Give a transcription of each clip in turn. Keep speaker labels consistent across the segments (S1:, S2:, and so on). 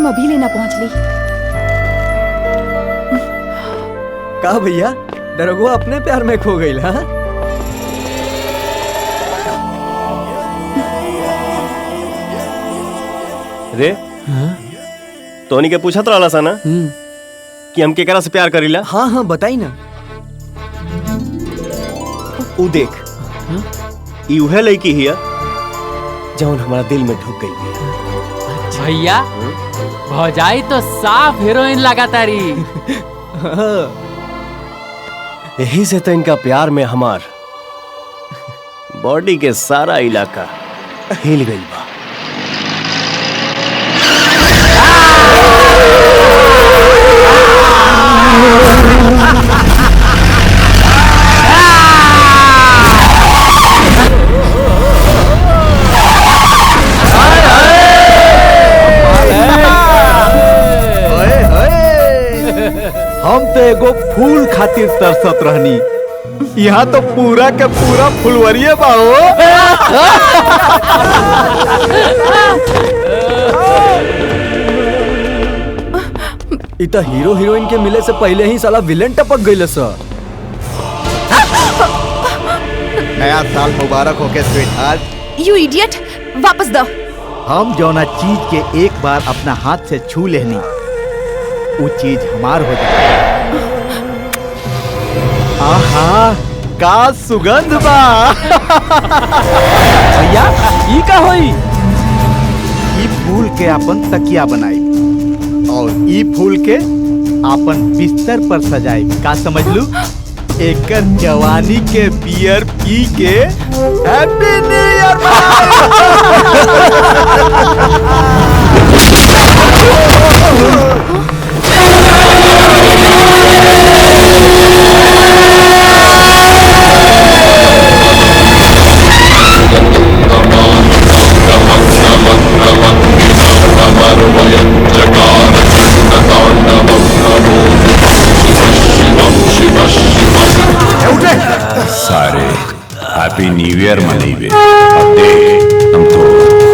S1: हम अभी लेना पहुंच ली।
S2: का भैया दरोगा अपने प्यार में खो गई। हाँ
S3: रे तोनी के पूछत रहला सा ना कि हम केकरा से प्यार करीला।
S2: हाँ हाँ बताई ना।
S3: ऊ देख ई उहे लड़की हिया जौन हमारा दिल में ढुक गई।
S4: भैया भौजाई तो साफ हीरोइन लगा तारी।
S3: यही से तो इनका प्यार में हमार बॉडी के सारा इलाका हिल गई बा।
S5: हम तो एगो फूल खातिर तरसत रहनी, यहाँ तो पूरा के पूरा फुलवरिये बाओ।
S2: इतना हीरो हीरोइन के मिले से पहले ही साला विलेन टपक गई सर।
S5: नया साल मुबारक हो के स्वीटहार्ट।
S1: यू इडियट, वापस दो।
S5: हम जौना चीज के एक बार अपना हाथ से छू लेनी वो चीज हमार हो जाए। आहा का सुगंध बा।
S2: भैया ई का होई?
S5: ई फूल के अपन तकिया बनाई और ई फूल के अपन बिस्तर पर सजाई। का समझ लू? एकर जवानी के बियर पी के हैप्पी न्यू ईयर
S6: सारे हैप्पी न्यू ईयर मनाइबे। अब देख हम तो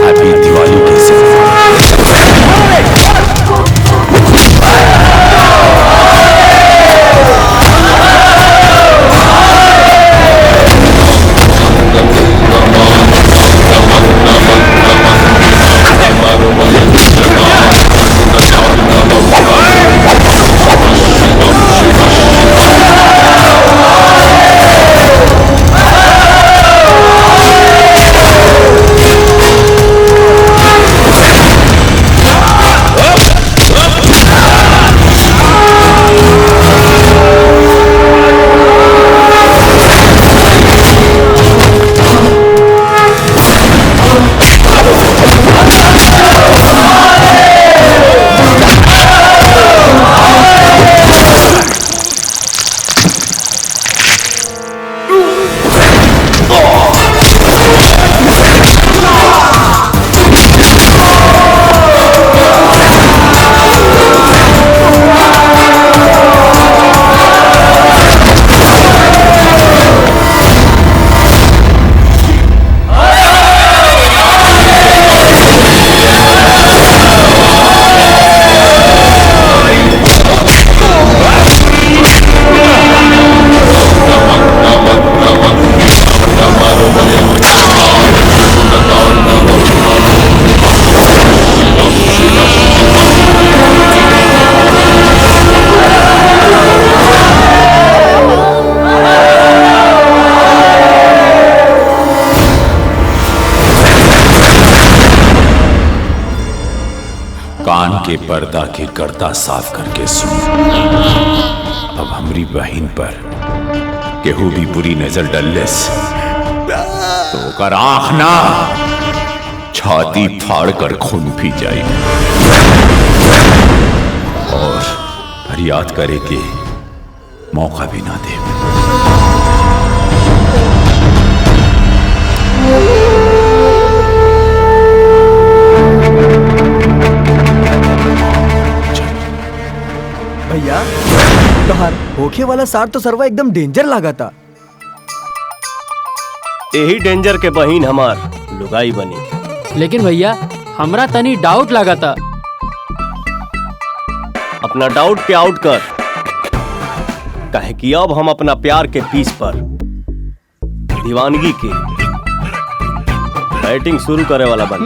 S6: हैप्पी दिवाली कैसे। कान के पर्दा के गर्दा साफ करके सुन। अब हमरी बहन पर केहू भी बुरी नजर डललेस तो ओकर आंख ना छाती फाड़ कर खून पी जाए और फरियाद करे के मौका भी ना दे।
S2: भैया तोहार होखे वाला सार तो सरवा एकदम डेंजर लगा था।
S3: यही डेंजर के बहिन हमार लुगाई बनी।
S4: लेकिन भैया हमरा तनी डाउट लगा था।
S3: अपना डाउट के आउट कर, काहे कि अब हम अपना प्यार के पीस पर दीवानगी की बैटिंग शुरू करे वाला बन।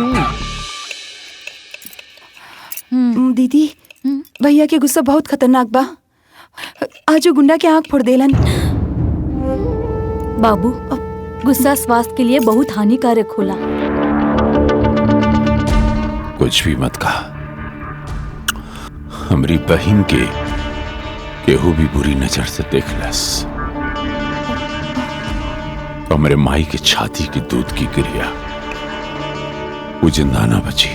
S1: दीदी भैया के गुस्सा बहुत खतरनाक बा। आज वो गुंडा के आंख फोड़ देलन।
S7: बाबू गुस्सा स्वास्थ्य के लिए बहुत हानिकारक होला।
S6: कुछ भी मत कहा, हमारी बहन के केहू भी बुरी नजर से देख लस तो मेरे माई की छाती की दूध की क्रिया वो जिंदा ना बची।